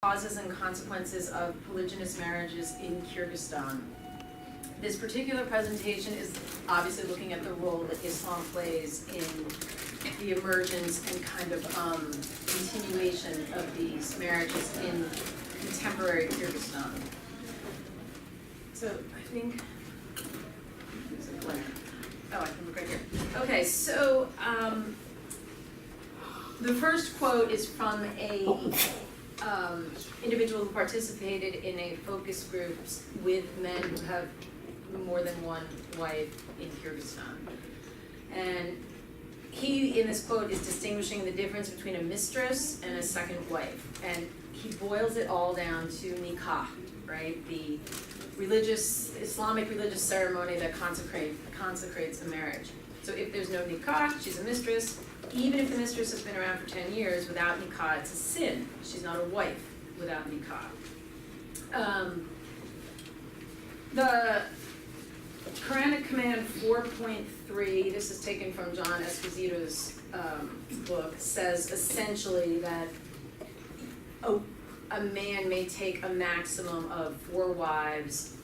Causes and consequences of polygynous marriages in Kyrgyzstan. This particular presentation is obviously looking at the role that Islam plays in the emergence and kind of continuation of these marriages in contemporary Kyrgyzstan. So I think, there's a glare. Oh, I can look right here. Okay, so the first quote is from a individual who participated in a focus group with men who have more than one wife in Kyrgyzstan. And he, in this quote, is distinguishing the difference between a mistress and a second wife. And he boils it all down to nikah, right? The Islamic religious ceremony that consecrates the marriage. So if there's no nikah, she's a mistress. Even if the mistress has been around for 10 years, without nikah, it's a sin. She's not a wife without nikah. The Quranic command 4.3, this is taken from John Esposito's book, says essentially that a man may take a maximum of 4 wives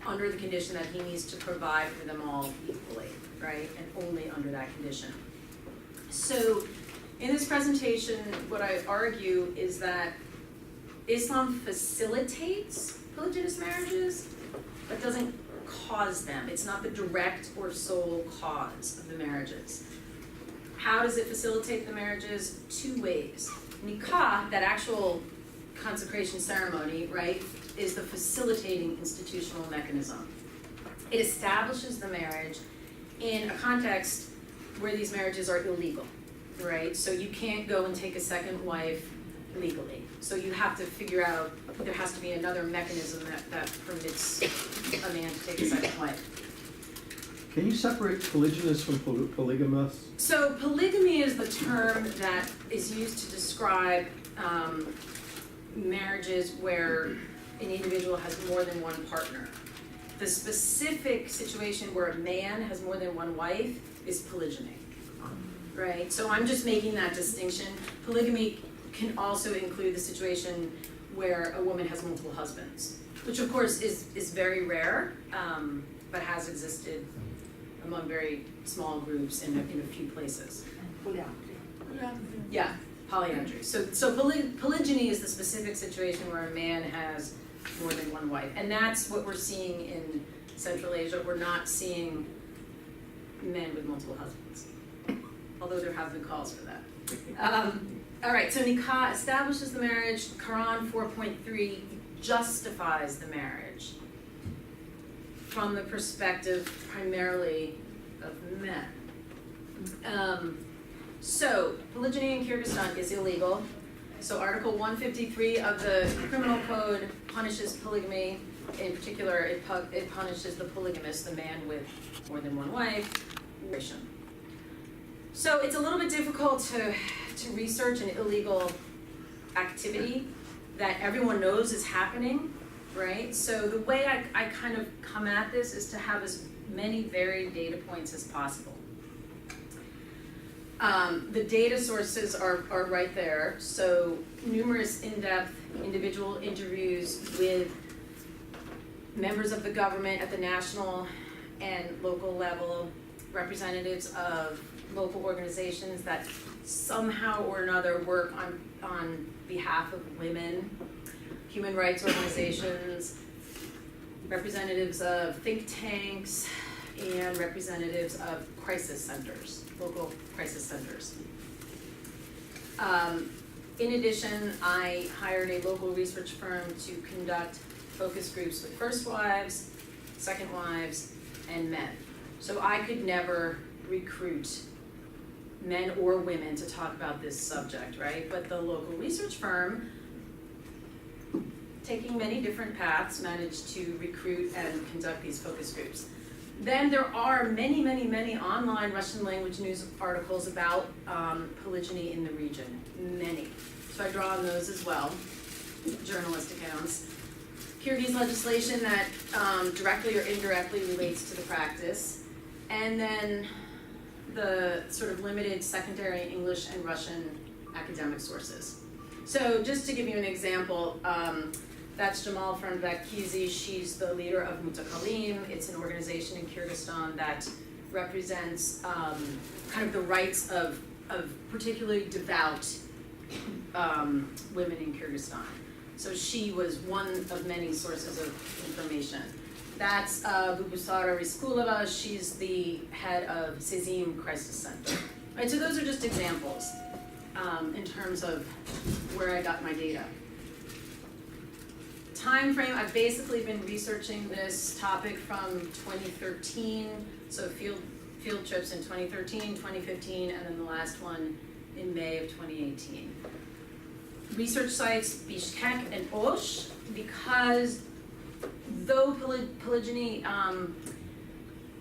under the condition that he needs to provide for them all equally, right? And only under that condition. So in this presentation, what I argue is that Islam facilitates polygynous marriages, but doesn't cause them. It's not the direct or sole cause of the marriages. How does it facilitate the marriages? 2 ways. Nikah, that actual consecration ceremony, right, is the facilitating institutional mechanism. It establishes the marriage in a context where these marriages are illegal, right? So you can't go and take a second wife legally. So you have to figure out, there has to be another mechanism that permits a man to take a second wife. Can you separate polygynous from polygamous? So polygamy is the term that is used to describe marriages where an individual has more than one partner. The specific situation where a man has more than one wife is polygyny, right? So I'm just making that distinction. Polygamy can also include the situation where a woman has multiple husbands, which of course is very rare, but has existed among very small groups in a few places. Yeah, polyandry. So polygyny is the specific situation where a man has more than one wife. And that's what we're seeing in Central Asia. We're not seeing men with multiple husbands, although there have been calls for that. All right, so nikah establishes the marriage. Quran 4.3 justifies the marriage from the perspective primarily of men. So polygyny in Kyrgyzstan is illegal. So Article 153 of the Criminal Code punishes polygamy. In particular, it punishes the polygamist, the man with more than one wife. So it's a little bit difficult to research an illegal activity that everyone knows is happening, right? So the way I kind of come at this is to have as many varied data points as possible. The data sources are right there. So numerous in-depth individual interviews with members of the government at the national and local level, representatives of local organizations that somehow or another work on behalf of women, human rights organizations, representatives of think tanks, and representatives of crisis centers, local crisis centers. In addition, I hired a local research firm to conduct focus groups with first wives, second wives, and men. So I could never recruit men or women to talk about this subject, right? But the local research firm, taking many different paths, managed to recruit and conduct these focus groups. Then there are many, many, many online Russian language news articles about polygyny in the region, many. So I draw on those as well, journalist accounts. Kyrgyz legislation that directly or indirectly relates to the practice. And then the sort of limited secondary English and Russian academic sources. So just to give you an example, that's Jamal from Kyrgyz. She's the leader of Mutakalim. It's an organization in Kyrgyzstan that represents kind of the rights of particularly devout women in Kyrgyzstan. So she was one of many sources of information. That's Bubusara Riskulova. She's the head of Sezim Crisis Center. Right, so those are just examples in terms of where I got my data. Time frame, I've basically been researching this topic from 2013, so field trips in 2013, 2015, and then the last one in May of 2018. Research sites, Bishkek and Osh, because though polygyny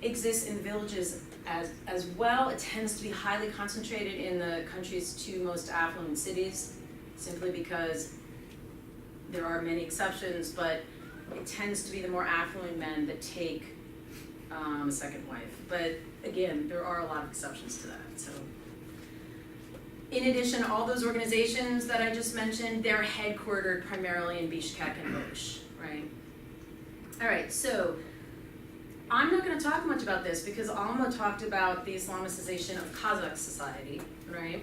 exists in villages as well, it tends to be highly concentrated in the country's two most affluent cities, simply because there are many exceptions, but it tends to be the more affluent men that take a second wife. But again, there are a lot of exceptions to that. So, in addition, all those organizations that I just mentioned, they're headquartered primarily in Bishkek and Osh, right? All right, so I'm not going to talk much about this because Alma talked about the Islamicization of Kazakh society, right?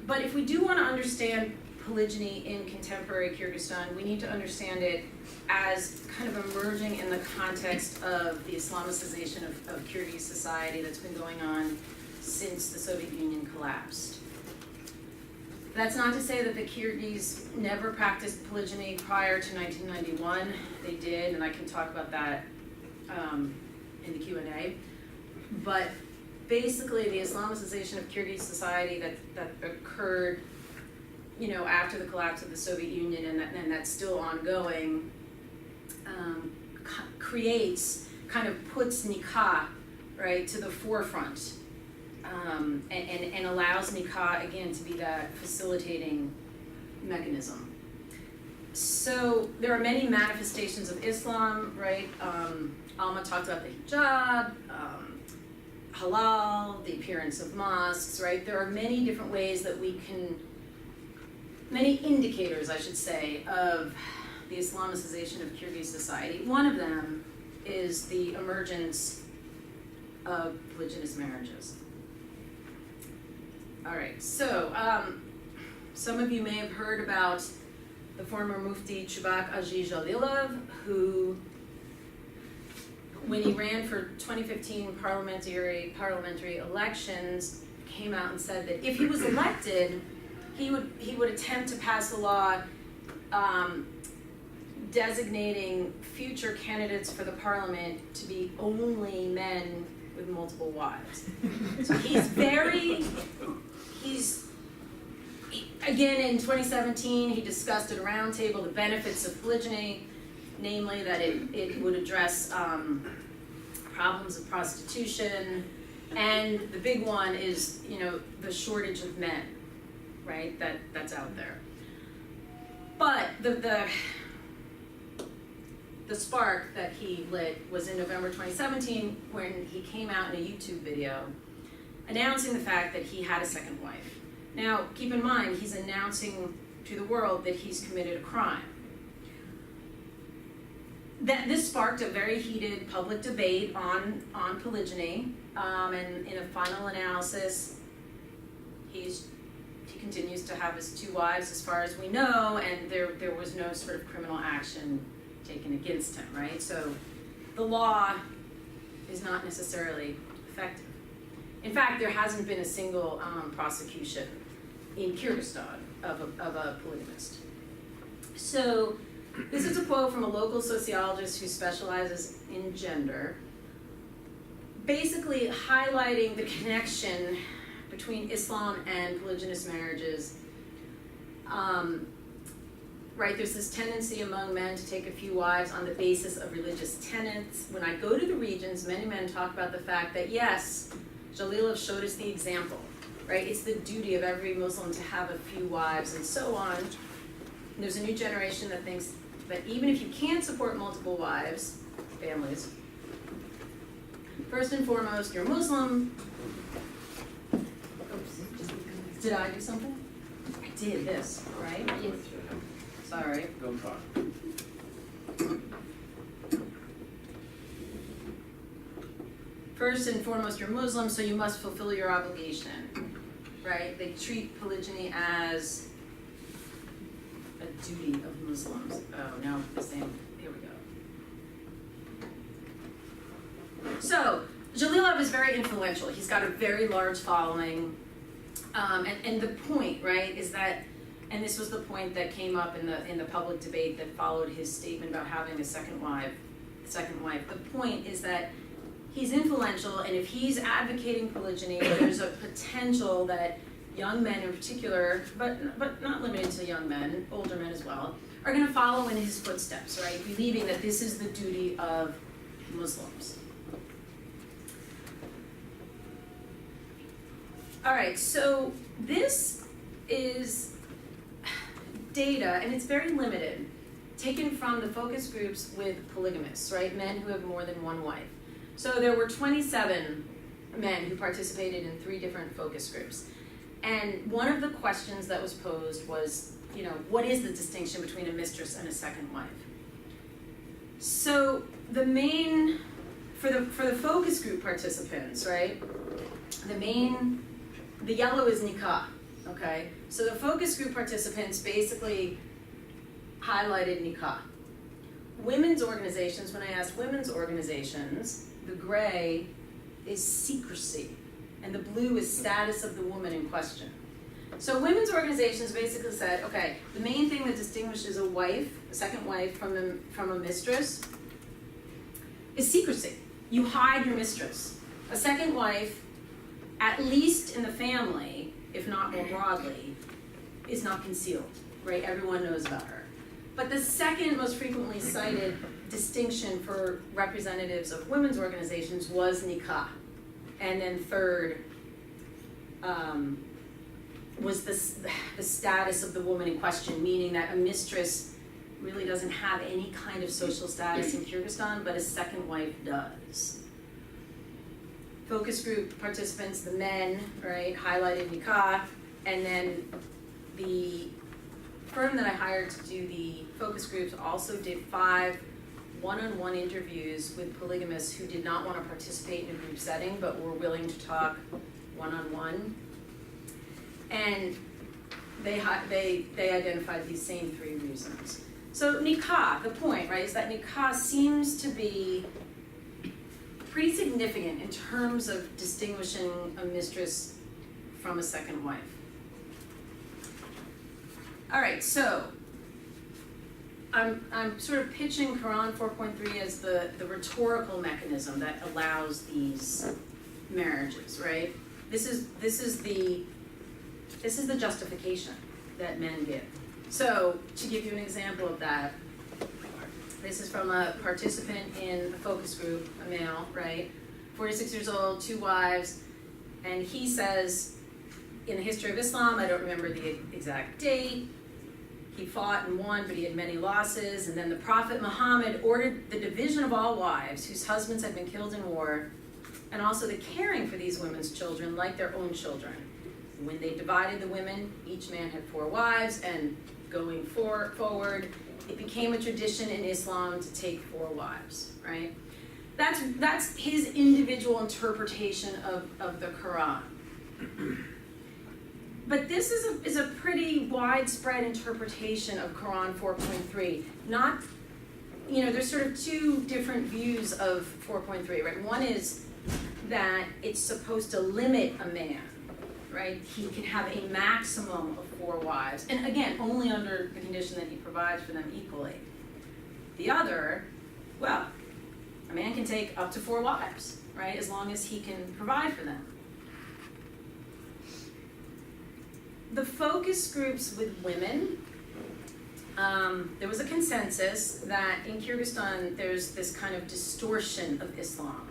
But if we do want to understand polygyny in contemporary Kyrgyzstan, we need to understand it as kind of emerging in the context of the Islamicization of Kyrgyz society that's been going on since the Soviet Union collapsed. That's not to say that the Kyrgyz never practiced polygyny prior to 1991. They did, and I can talk about that in the Q&A. But basically, the Islamicization of Kyrgyz society that occurred, you know, after the collapse of the Soviet Union, and that's still ongoing, creates, kind of puts nikah, right, to the forefront, and allows nikah, again, to be that facilitating mechanism. So there are many manifestations of Islam, right? Alma talked about the hijab, halal, the appearance of mosques, right? There are many different ways that we can, many indicators, I should say, of the Islamicization of Kyrgyz society. One of them is the emergence of polygynous marriages. All right, so some of you may have heard about the former Mufti Chubak Aziz Jalilov, who, when he ran for 2015 parliamentary elections, came out and said that if he was elected, he would attempt to pass a law designating future candidates for the parliament to be only men with multiple wives. So again, in 2017, he discussed at a roundtable the benefits of polygyny, namely that it would address problems of prostitution, and the big one is, you know, the shortage of men, right? That's out there. But the spark that he lit was in November 2017 when he came out in a YouTube video announcing the fact that he had a second wife. Now, keep in mind, he's announcing to the world that he's committed a crime. This sparked a very heated public debate on polygyny, and in a final analysis, he continues to have his two wives as far as we know, and there was no sort of criminal action taken against him, right? So the law is not necessarily effective. In fact, there hasn't been a single prosecution in Kyrgyzstan of a polygamist. So this is a quote from a local sociologist who specializes in gender, basically highlighting the connection between Islam and polygynous marriages. Right, there's this tendency among men to take a few wives on the basis of religious tenets. When I go to the regions, many men talk about the fact that, yes, Jalilov showed us the example, right? It's the duty of every Muslim to have a few wives and so on. And there's a new generation that thinks that even if you can't support multiple wives, families, first and foremost, you're Muslim. Oops, did I do something? I did this, right? Yes. Sorry. Don't talk. First and foremost, you're Muslim, so you must fulfill your obligation, right? They treat polygyny as a duty of Muslims. Oh, no, the same. Here we go. So, Jalilov is very influential. He's got a very large following. And the point, right, is that, and this was the point that came up in the public debate that followed his statement about having a second wife. The point is that he's influential, and if he's advocating polygyny, there's a potential that young men in particular, but not limited to young men, older men as well, are going to follow in his footsteps, right? Believing that this is the duty of Muslims. All right, so this is data, and it's very limited, taken from the focus groups with polygamists, right? Men who have more than one wife. So there were 27 men who participated in 3 different focus groups. And one of the questions that was posed was, you know, what is the distinction between a mistress and a second wife? So the main, for the focus group participants, right, the yellow is nikah, okay? So the focus group participants basically highlighted nikah. Women's organizations, when I asked women's organizations, the gray is secrecy, and the blue is status of the woman in question. So women's organizations basically said, okay, the main thing that distinguishes a wife, a second wife, from a mistress is secrecy. You hide your mistress. A second wife, at least in the family, if not more broadly, is not concealed, right? Everyone knows about her. But the second most frequently cited distinction for representatives of women's organizations was nikah. And then third was the status of the woman in question, meaning that a mistress really doesn't have any kind of social status in Kyrgyzstan, but a second wife does. Focus group participants, the men, right, highlighted nikah, and then the firm that I hired to do the focus groups also did 5 one-on-one interviews with polygamists who did not want to participate in a group setting but were willing to talk one-on-one. And they identified these same 3 reasons. So nikah, the point, right, is that nikah seems to be pretty significant in terms of distinguishing a mistress from a second wife. All right, so I'm sort of pitching Quran 4.3 as the rhetorical mechanism that allows these marriages, right? This is the justification that men give. So to give you an example of that, this is from a participant in the focus group, a male, right? 46 years old, 2 wives, and he says, in the history of Islam, I don't remember the exact date, he fought and won, but he had many losses, and then the Prophet Muhammad ordered the division of all wives whose husbands had been killed in war, and also the caring for these women's children like their own children. When they divided the women, each man had 4 wives, and going forward, it became a tradition in Islam to take 4 wives, right? That's his individual interpretation of the Quran. But this is a pretty widespread interpretation of Quran 4.3. Not, you know, there's sort of 2 different views of 4.3, right? One is that it's supposed to limit a man, right? He can have a maximum of 4 wives, and again, only under the condition that he provides for them equally. The other, well, a man can take up to 4 wives, right? As long as he can provide for them. The focus groups with women, there was a consensus that in Kyrgyzstan there's this kind of distortion of Islam.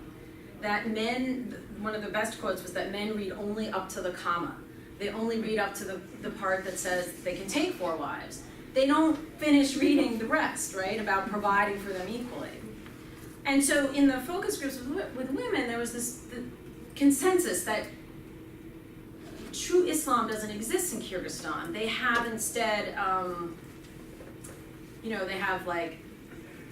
That men, one of the best quotes was that men read only up to the comma. They only read up to the part that says they can take 4 wives. They don't finish reading the rest, right, about providing for them equally. And so in the focus groups with women, there was this consensus that true Islam doesn't exist in Kyrgyzstan. They have instead, they have like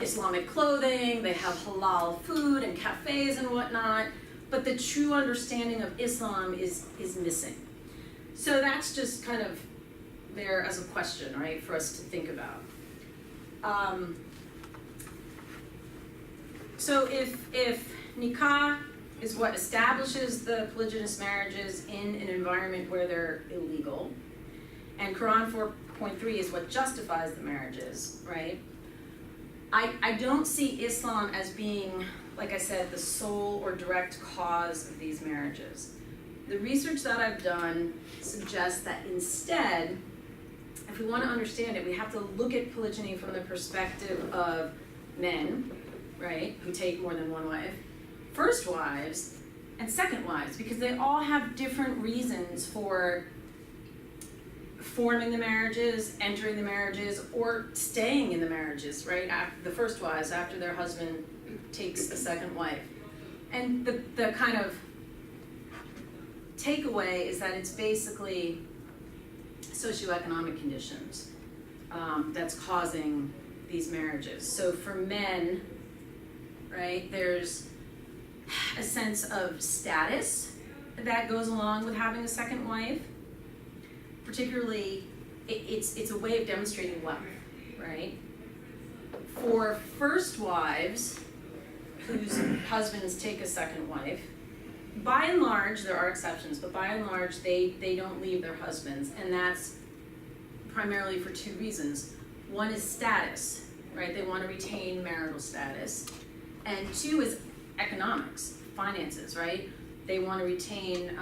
Islamic clothing, they have halal food and cafes and whatnot, but the true understanding of Islam is missing. So that's just kind of there as a question, right, for us to think about. So if nikah is what establishes the polygynous marriages in an environment where they're illegal, and Quran 4.3 is what justifies the marriages, right? I don't see Islam as being, like I said, the sole or direct cause of these marriages. The research that I've done suggests that instead, if we want to understand it, we have to look at polygyny from the perspective of men, right, who take more than one wife, first wives, and second wives, because they all have different reasons for forming the marriages, entering the marriages, or staying in the marriages, right? After the first wives, after their husband takes the second wife. And the kind of takeaway is that it's basically socioeconomic conditions that's causing these marriages. So for men, right, there's a sense of status that goes along with having a second wife. Particularly, it's a way of demonstrating wealth, right? For first wives whose husbands take a second wife, by and large, there are exceptions, but by and large, they don't leave their husbands, and that's primarily for two reasons. One is status, right? They want to retain marital status. And two is economics, finances, right? They want to retain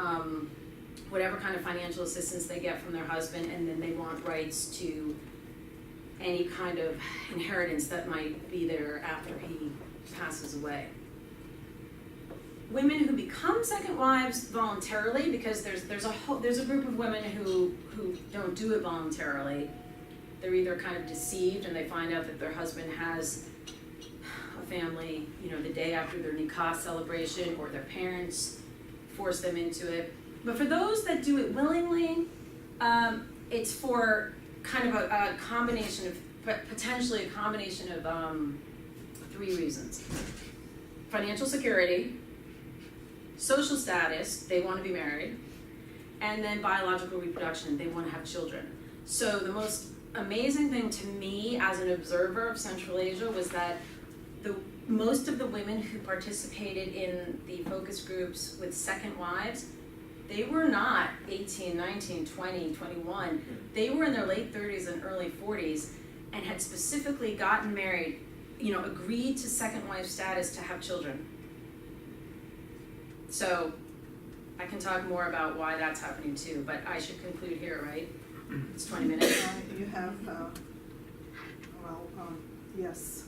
whatever kind of financial assistance they get from their husband, and then they want rights to any kind of inheritance that might be there after he passes away. Women who become second wives voluntarily, because there's a group of women who don't do it voluntarily. They're either kind of deceived and they find out that their husband has a family, the day after their nikah celebration, or their parents force them into it. But for those that do it willingly, it's for kind of a combination of, potentially a combination of three reasons. Financial security, social status, they want to be married, and then biological reproduction, they want to have children. So the most amazing thing to me as an observer of Central Asia was that most of the women who participated in the focus groups with second wives, they were not 18, 19, 20, 21. They were in their late 30s and early 40s and had specifically gotten married, agreed to second wife status to have children. So I can talk more about why that's happening too, but I should conclude here, right? It's 20 minutes. You have, yes.